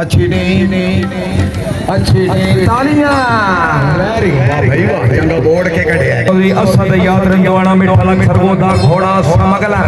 अच्छी टीम अच्छी तालियां वेरी भाई वाह चंगा बोर्ड के कटे है असद याद रंजवाना मिठा लग सरगोदा घोड़ा समगलर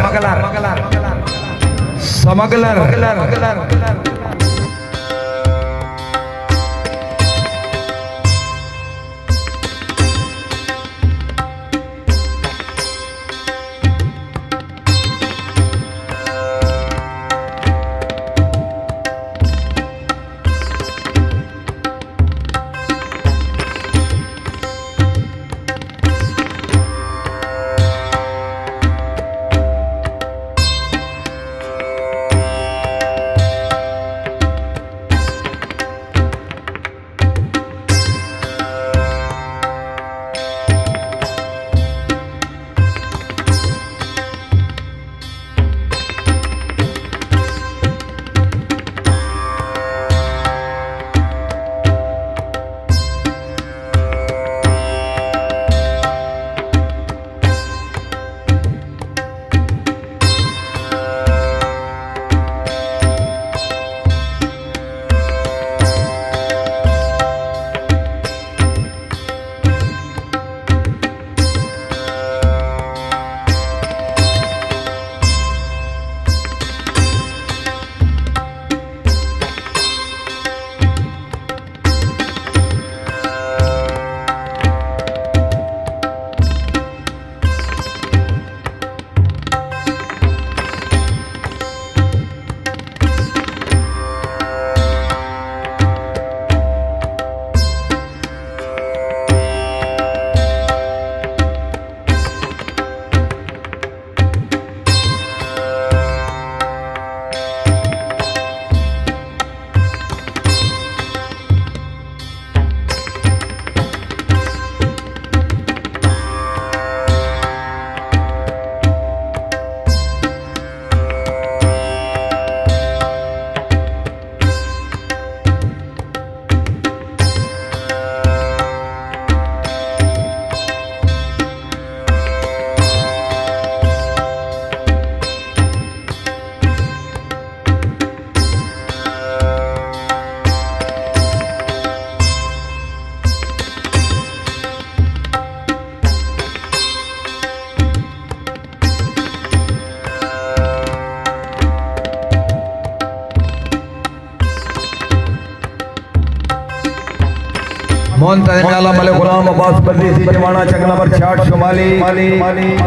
मेला मले गुलाम अब्बास बदी जवाना चक नंबर 66 शुमाली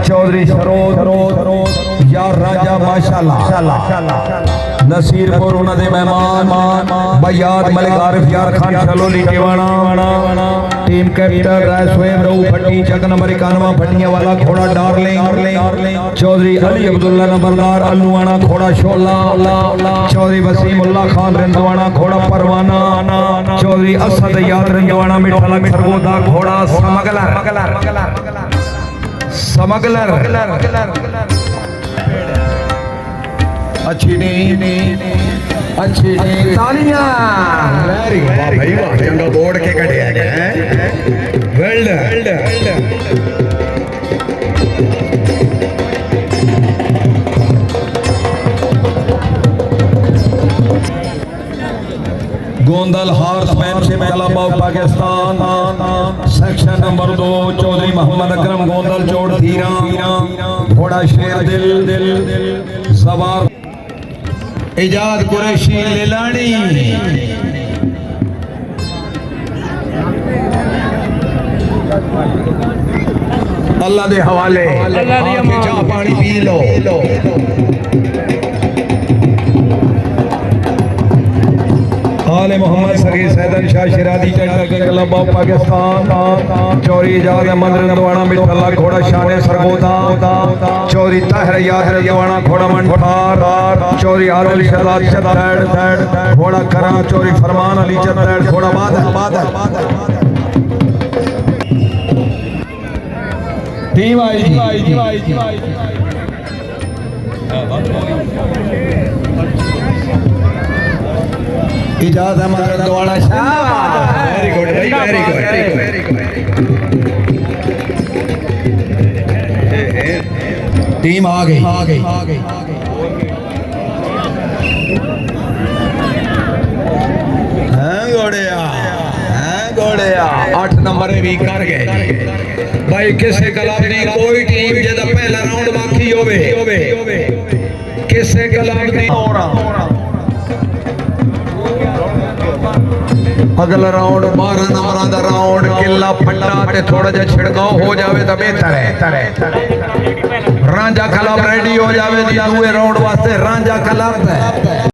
चौधरी सरोज यार राजा माशाल्लाह नसीर पुर उन्हां दे मेहमान बयाद मलिक आरिफ यार खान शलोली टिवाणा टीम कैप्टन रायसोएब रहू भट्टी चक नंबर 91 भट्टियां वाला घोड़ा डार्लिंग चौधरी अली अब्दुल्ला नंबरदार अलुआना घोड़ा शोला चौधरी वसीमुल्लाह खान रंजवाना घोड़ा परवाना चौधरी असद याद रंजवाना मिठा लग सरगोदा घोड़ा समगलर अच्छी टीम तालियां वेरी भाई वाह चंगा बोर्ड के कटे है well Gondal horsemanship club of Pakistan section number 2 Chaudhry Mohammad Akram Gondal चोट धीरा घोड़ा शेर दिल सवार इजाद कुरैशी लेलानी अल्लाह दे हवाले चाह पानी पी लो आले मोहम्मद सगीर सैदन शाह शिरादी क्लब ऑफ पाकिस्तान चौधरी इजाद अहमद रंजवाना मिठा घोड़ा शान सरगोदा चौधरी ताहिर याद रंजवाना घोड़ा मंठार चौधरी आरुल शहजाद चतैड़ घोड़ा करा चौधरी फरमान अली चतैड़ घोड़ा बादल टीम आई Ijad Ahmad Ranjwana very good very good team आ गई 8 नंबर भी कर गए भाई किसे क्लब दी कोई टीम जेदा पहला राउंड बाकी होवे किसे क्लब दी अगला राउंड 12 नंबर दा राउंड किला फट्टा ते थोड़ा जा छिड़काव हो जावे तो बेहतर है रांझा क्लब रेडी हो जावे दी दूसरे राउंड वास्ते रांझा क्लब